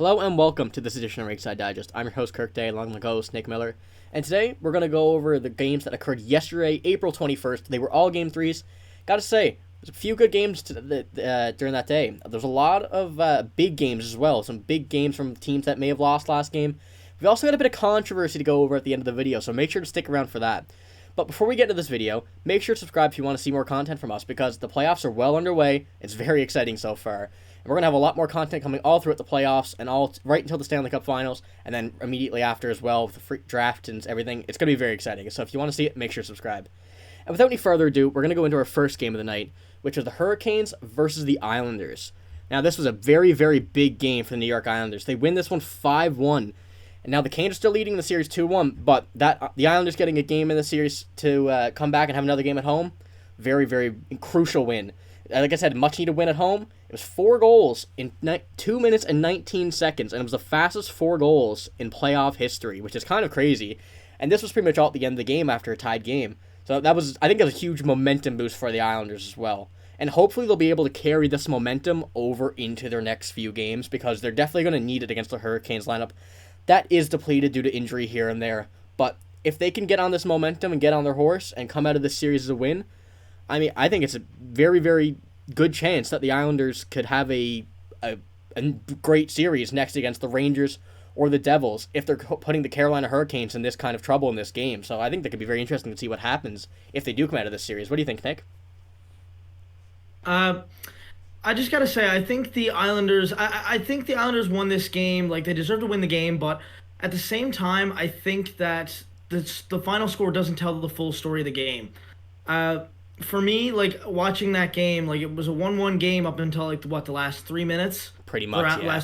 Hello and welcome to this edition of Rinkside Digest. I'm your host Kirk Day, along with my co-host Nick Miller. And today we're going to go over the games that occurred yesterday, April 21st. They were all Game 3s. Gotta say, there's a few good games during that day. There's a lot of big games as well. Some big games from teams that may have lost last game. We've also got a bit of controversy to go over at the end of the video, so make sure to stick around for that. But before we get into this video, make sure to subscribe if you want to see more content from us, because the playoffs are well underway. It's very exciting so far. And we're going to have a lot more content coming all throughout the playoffs and all right until the Stanley Cup Finals, and then immediately after as well with the free draft and everything. It's going to be very exciting. So if you want to see it, make sure to subscribe. And without any further ado, we're going to go into our first game of the night, which was the Hurricanes versus the Islanders. Now, this was a very, very big game for the New York Islanders. They win this one 5-1. And now the Canes are still leading the series 2-1, but the Islanders getting a game in the series to come back and have another game at home, very, very crucial win. Like I said, much needed win at home. It was 4 goals in 2 minutes and 19 seconds, and it was the fastest 4 goals in playoff history, which is kind of crazy. And this was pretty much all at the end of the game after a tied game. So I think it was a huge momentum boost for the Islanders as well. And hopefully they'll be able to carry this momentum over into their next few games, because they're definitely going to need it against the Hurricanes lineup. That is depleted due to injury here and there. But if they can get on this momentum and get on their horse and come out of this series as a win, I mean, I think it's a very, very good chance that the Islanders could have a great series next against the Rangers or the Devils if they're putting the Carolina Hurricanes in this kind of trouble in this game. So I think that could be very interesting to see what happens if they do come out of this series. What do you think, Nick? I just gotta say, I think the Islanders. I think the Islanders won this game. Like, they deserve to win the game, but at the same time, I think that the final score doesn't tell the full story of the game. For me, like, watching that game, like, it was a 1-1 game up until like the last 3 minutes. Pretty much, yeah.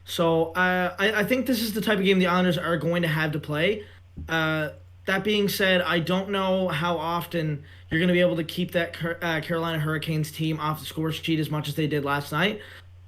So I think this is the type of game the Islanders are going to have to play. That being said, I don't know how often you're going to be able to keep that Carolina Hurricanes team off the score sheet as much as they did last night.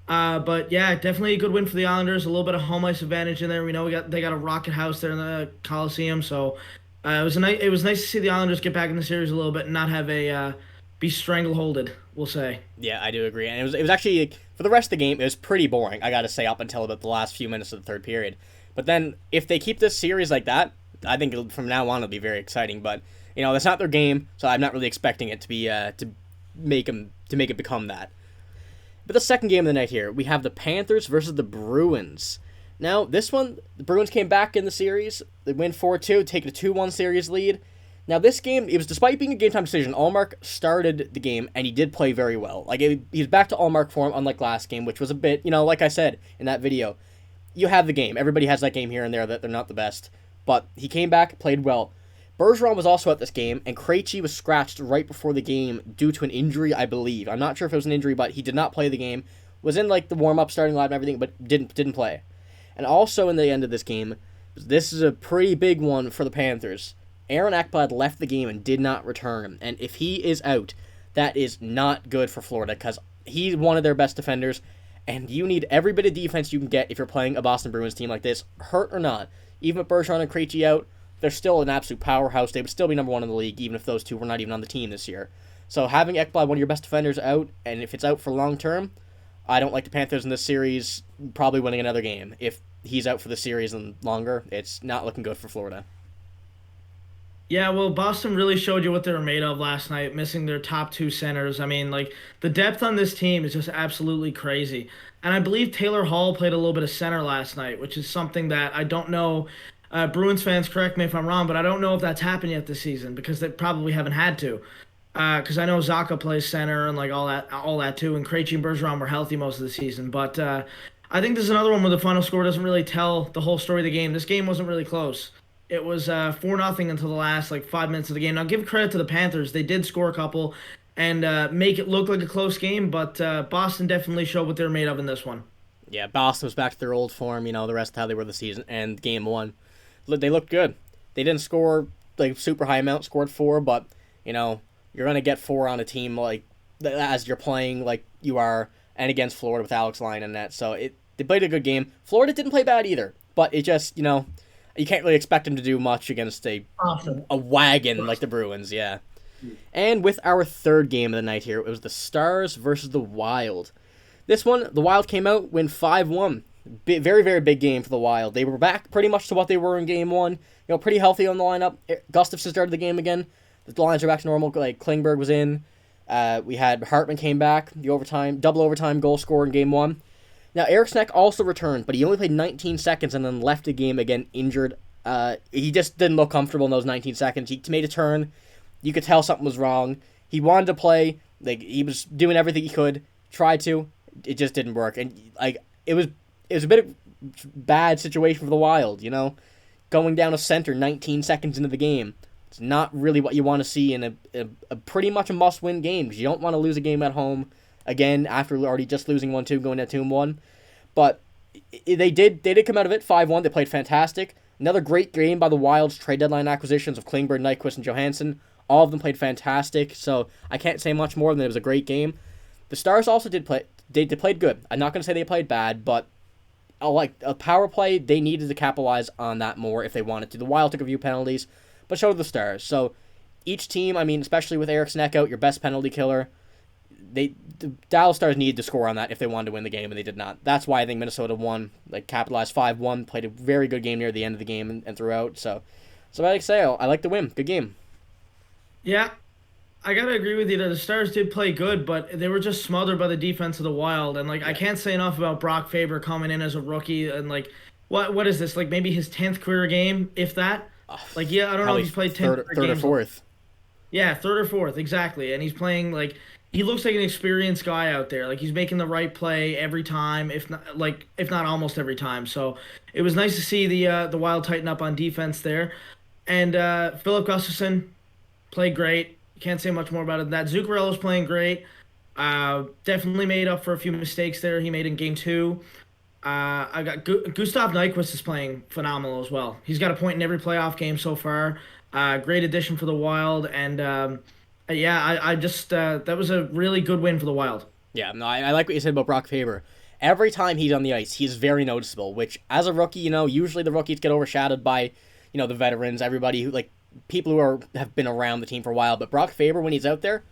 But yeah, definitely a good win for the Islanders. A little bit of home ice advantage in there. We know they got a rocket house there in the Coliseum, so it was nice to see the Islanders get back in the series a little bit and not have be strangleholded, we'll say. Yeah, I do agree. And it was actually, like, for the rest of the game, it was pretty boring, I got to say, up until about the last few minutes of the third period. But then if they keep this series like that, I think from now on it'll be very exciting. But that's not their game, so I'm not really expecting it to be to make it become that. But the second game of the night here, we have the Panthers versus the Bruins. Now, this one, the Bruins came back in the series. They win 4-2, taking a 2-1 series lead. Now, this game, it was despite being a game-time decision, Ullmark started the game, and he did play very well. Like, he's back to Ullmark form, unlike last game, which was a bit, like I said in that video, you have the game. Everybody has that game here and there that they're not the best. But he came back, played well. Bergeron was also at this game, and Krejci was scratched right before the game due to an injury, I believe. I'm not sure if it was an injury, but he did not play the game. Was in, like, the warm-up, starting line and everything, but didn't play. And also in the end of this game, this is a pretty big one for the Panthers. Aaron Ekblad left the game and did not return. And if he is out, that is not good for Florida, because he's one of their best defenders, and you need every bit of defense you can get if you're playing a Boston Bruins team like this, hurt or not. Even with Bergeron and Krejci out, they're still an absolute powerhouse. They would still be number 1 in the league, even if those two were not even on the team this year. So having Ekblad, one of your best defenders, out, and if it's out for long term, I don't like the Panthers in this series probably winning another game. If he's out for the series and longer, it's not looking good for Florida. Yeah, well, Boston really showed you what they were made of last night, missing their top 2 centers. I mean, like, the depth on this team is just absolutely crazy. And I believe Taylor Hall played a little bit of center last night, which is something that I don't know. Bruins fans, correct me if I'm wrong, but I don't know if that's happened yet this season, because they probably haven't had to. Because I know Zacha plays center and like all that too, and Krejci and Bergeron were healthy most of the season. But I think this is another one where the final score doesn't really tell the whole story of the game. This game wasn't really close. It was 4-0 until the last 5 minutes of the game. Now, give credit to the Panthers. They did score a couple and make it look like a close game, but Boston definitely showed what they're made of in this one. Yeah, Boston was back to their old form, the rest of how they were the season, and game 1. They looked good. They didn't score super high amount, scored 4, but you're going to get 4 on a team as you're playing like you are, and against Florida with Alex Lyon and that. So they played a good game. Florida didn't play bad either, but it just, you can't really expect them to do much against a wagon like the Bruins, yeah. And with our third game of the night here, it was the Stars versus the Wild. This one, the Wild came out, win 5-1. Very, very big game for the Wild. They were back pretty much to what they were in game one. Pretty healthy on the lineup. Gustafsson started the game again. The lines are back to normal. Like, Klingberg was in. We had Hartman came back. The double overtime goal scorer in game one. Now, Eric Sneck also returned, but he only played 19 seconds and then left the game again injured. He just didn't look comfortable in those 19 seconds. He made a turn. You could tell something was wrong. He wanted to play. Like, he was doing everything he could. Tried to. It just didn't work. And, like, it was a bit of a bad situation for the Wild, Going down a center 19 seconds into the game. It's not really what you want to see in a pretty much a must-win game, because you don't want to lose a game at home again after already just losing 1-2, going to 2-1. But they did come out of it 5-1. They played fantastic. Another great game by the Wild's trade deadline acquisitions of Klingberg, Nyquist, and Johansson. All of them played fantastic, so I can't say much more than it was a great game. The Stars also did play. They played good. I'm not going to say they played bad, but like a power play, they needed to capitalize on that more if they wanted to. The Wild took a few penalties, but so did the Stars. So each team, especially with Eric Sneck out, your best penalty killer, the Dallas Stars needed to score on that if they wanted to win the game, and they did not. That's why I think Minnesota won, capitalized 5-1, played a very good game near the end of the game and throughout. So I like to say, I like the win. Good game. Yeah, I gotta agree with you that the Stars did play good, but they were just smothered by the defense of the Wild. And I can't say enough about Brock Faber coming in as a rookie and what is this? Maybe his 10th career game, if that. I don't know if he's played 10 third or fourth. Yeah, third or fourth, exactly. And he's playing he looks like an experienced guy out there. He's making the right play every time, if not almost every time. So it was nice to see the Wild tighten up on defense there. And Philip Gustafsson played great. Can't say much more about it than that. Zuccarello's playing great. Definitely made up for a few mistakes there he made in game two. I got Gustav Nyquist is playing phenomenal as well. He's got a point in every playoff game so far. Great addition for the Wild, and I just that was a really good win for the Wild. Yeah, no, I like what you said about Brock Faber. Every time he's on the ice, he's very noticeable. Which, as a rookie, usually the rookies get overshadowed by, the veterans, everybody who people who have been around the team for a while. But Brock Faber, when he's out there,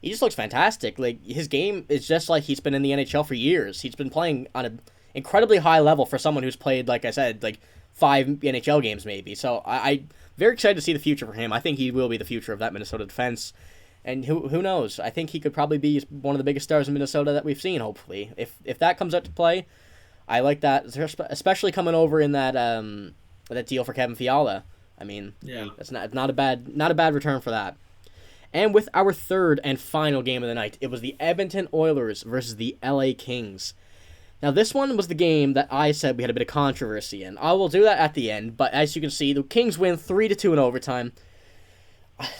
he just looks fantastic. His game is just like he's been in the NHL for years. He's been playing on an incredibly high level for someone who's played, like I said, 5 NHL games maybe. So I'm very excited to see the future for him. I think he will be the future of that Minnesota defense. And who knows? I think he could probably be one of the biggest stars in Minnesota that we've seen, hopefully. If that comes out to play, I like that, especially coming over in that deal for Kevin Fiala. Yeah, that's not a bad return for that. And with our third and final game of the night, it was the Edmonton Oilers versus the LA Kings. Now, this one was the game that I said we had a bit of controversy in. I will do that at the end, but as you can see, the Kings win 3-2 in overtime.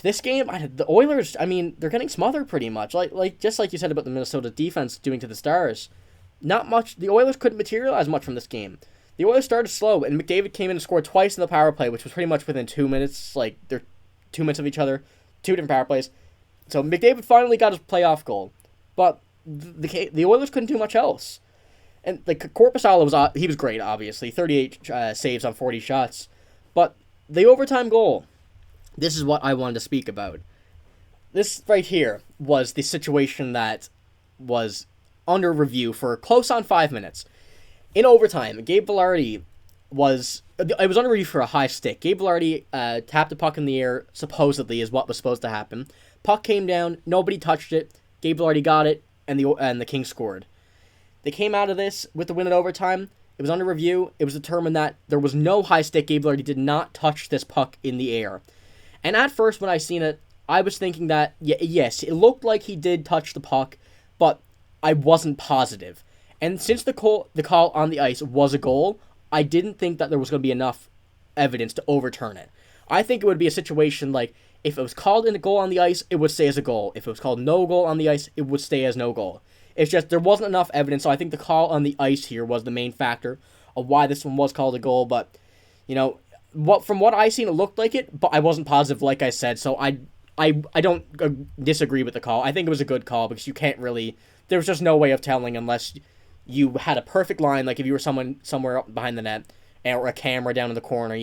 This game, the Oilers, they're getting smothered pretty much. Just like you said about the Minnesota defense doing to the Stars. Not much. The Oilers couldn't materialize much from this game. The Oilers started slow, and McDavid came in and scored twice in the power play, which was pretty much within 2 minutes. They're 2 minutes of each other, 2 different power plays. So McDavid finally got his playoff goal. But the Oilers couldn't do much else. And Korpisalo he was great, obviously. 38 saves on 40 shots. But the overtime goal, this is what I wanted to speak about. This right here was the situation that was under review for close on 5 minutes. In overtime, Gabe Villardi it was under review for a high stick. Gabe Villardi tapped the puck in the air, supposedly, is what was supposed to happen. Puck came down, nobody touched it. Gabe Villardi got it, and the Kings scored. They came out of this with the win in overtime. It was under review. It was determined that there was no high stick. Gabe Villardi did not touch this puck in the air. And at first, when I seen it, I was thinking that, yes, it looked like he did touch the puck, but I wasn't positive. And since the call on the ice was a goal, I didn't think that there was going to be enough evidence to overturn it. I think it would be a situation like, if it was called in a goal on the ice, it would stay as a goal. If it was called no goal on the ice, it would stay as no goal. It's just there wasn't enough evidence, so I think the call on the ice here was the main factor of why this one was called a goal. But, from what I seen, it looked like it, but I wasn't positive, like I said. So I don't disagree with the call. I think it was a good call because you can't really. There was just no way of telling unless you had a perfect line, like if you were somewhere behind the net or a camera down in the corner,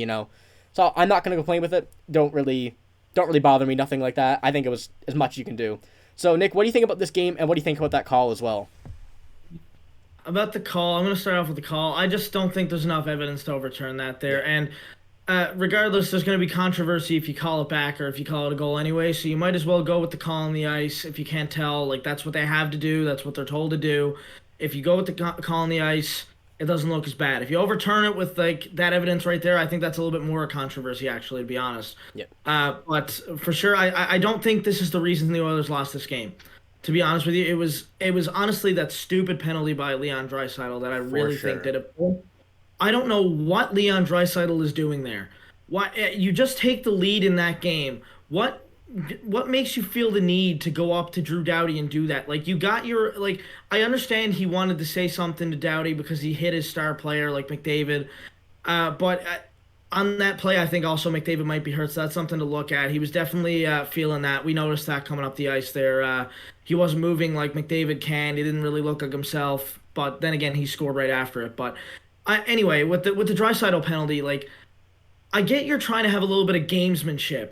So I'm not going to complain with it. Don't really bother me, nothing like that. I think it was as much as you can do. So, Nick, what do you think about this game, and what do you think about that call as well? About the call, I'm going to start off with the call. I just don't think there's enough evidence to overturn that there. Yeah, And regardless, there's going to be controversy if you call it back or if you call it a goal anyway. So you might as well go with the call on the ice if you can't tell. Like, that's what they have to do. That's what they're told to do. If you go with the call on the ice, it doesn't look as bad. If you overturn it with like that evidence right there, I think that's a little bit more a controversy, actually, to be honest. yeah, But for sure, I don't think this is the reason the Oilers lost this game. To be honest with you, it was honestly that stupid penalty by Leon Draisaitl that I for really think sure. did it. I don't know what Leon Draisaitl is doing there. Why you just take the lead in that game? What makes you feel the need to go up to Drew Doughty and do that? Like you got your like I understand he wanted to say something to Doughty because he hit his star player like McDavid, but on that play, I think also McDavid might be hurt, so that's something to look at. He was definitely feeling that. We noticed that coming up the ice there. He wasn't moving like McDavid can. He didn't really look like himself. But then again, he scored right after it. But anyway, with the Draisaitl penalty, like I get you're trying to have a little bit of gamesmanship,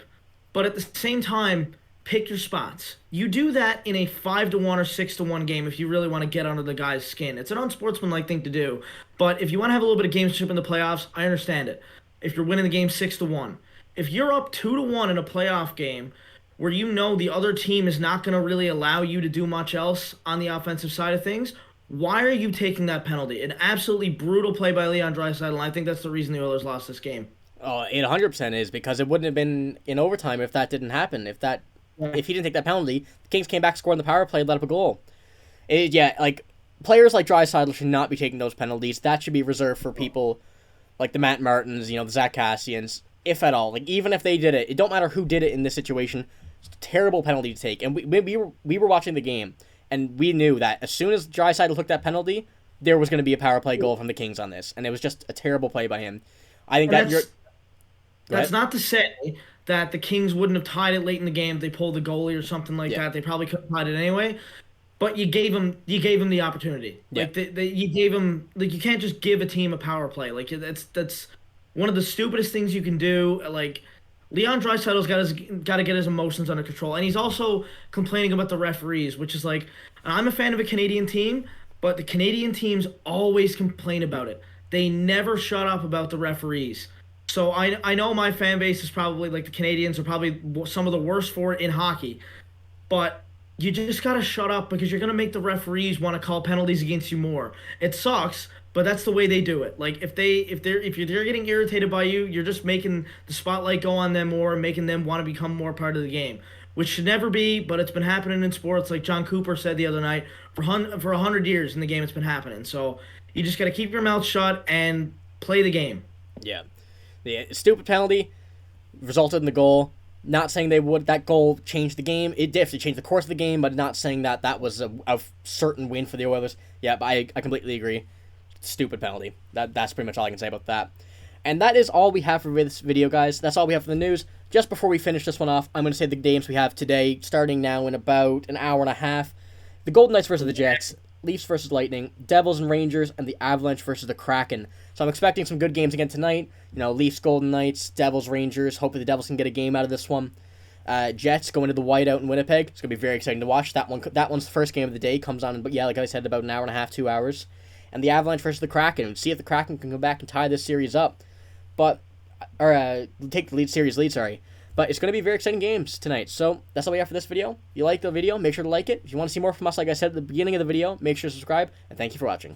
but at the same time, pick your spots. You do that in a 5-1 or 6-1 game if you really want to get under the guy's skin. It's an unsportsmanlike thing to do. But if you want to have a little bit of gamesmanship in the playoffs, I understand it. If you're winning the game 6-1, if you're up 2-1 in a playoff game where you know the other team is not going to really allow you to do much else on the offensive side of things, why are you taking that penalty? An absolutely brutal play by Leon Draisaitl, and I think that's the reason the Oilers lost this game. It 100% is because it wouldn't have been in overtime if that didn't happen. Yeah. If he didn't take that penalty, the Kings came back, scored in the power play, let up a goal. Yeah, like players like Draisaitl should not be taking those penalties. That should be reserved for people like the Matt Martins, the Zach Cassians, if at all. Like even if they did it, it don't matter who did it in this situation. It's a terrible penalty to take. And we were watching the game, and we knew that as soon as Draisaitl took that penalty, there was going to be a power play goal from the Kings on this, and it was just a terrible play by him. I think And that you're. Go that's ahead. not to say that the Kings wouldn't have tied it late in the game if they pulled the goalie or something like Yeah, that. They probably could have tied it anyway. But you gave him the opportunity. yeah, Like you gave him like you can't just give a team a power play. Like that's one of the stupidest things you can do. Like Leon Draisaitl's got to get his emotions under control, and he's also complaining about the referees, which is like I'm a fan of a Canadian team, but the Canadian teams always complain about it. They never shut up about the referees. So I know my fan base is probably like the Canadians are probably some of the worst for it in hockey, but you just gotta shut up because you're gonna make the referees want to call penalties against you more. It sucks, but that's the way they do it. Like if they're getting irritated by you, you're just making the spotlight go on them more and making them want to become more part of the game, which should never be. But it's been happening in sports, like John Cooper said the other night. For 100 years in the game, it's been happening. So you just gotta keep your mouth shut and play the game. yeah. The stupid penalty resulted in the goal. Not saying that goal changed the game. It definitely changed the course of the game, but not saying that was a certain win for the Oilers. Yeah, but I completely agree. Stupid penalty. That's pretty much all I can say about that. And that is all we have for this video, guys. That's all we have for the news. Just before we finish this one off, I'm going to say the games we have today, starting now in about an hour and a half. The Golden Knights versus the Jets, Leafs versus Lightning, Devils and Rangers, and the Avalanche versus the Kraken. So I'm expecting some good games again tonight. Leafs, Golden Knights, Devils, Rangers. Hopefully the Devils can get a game out of this one. Jets going to the whiteout in Winnipeg. It's going to be very exciting to watch. That one's the first game of the day. Comes on, but yeah, like I said, about an hour and a half, 2 hours. And the Avalanche versus the Kraken. See if the Kraken can come back and tie this series up. Take the series lead, sorry. But it's going to be very exciting games tonight. So that's all we have for this video. If you like the video, make sure to like it. If you want to see more from us, like I said at the beginning of the video, make sure to subscribe. And thank you for watching.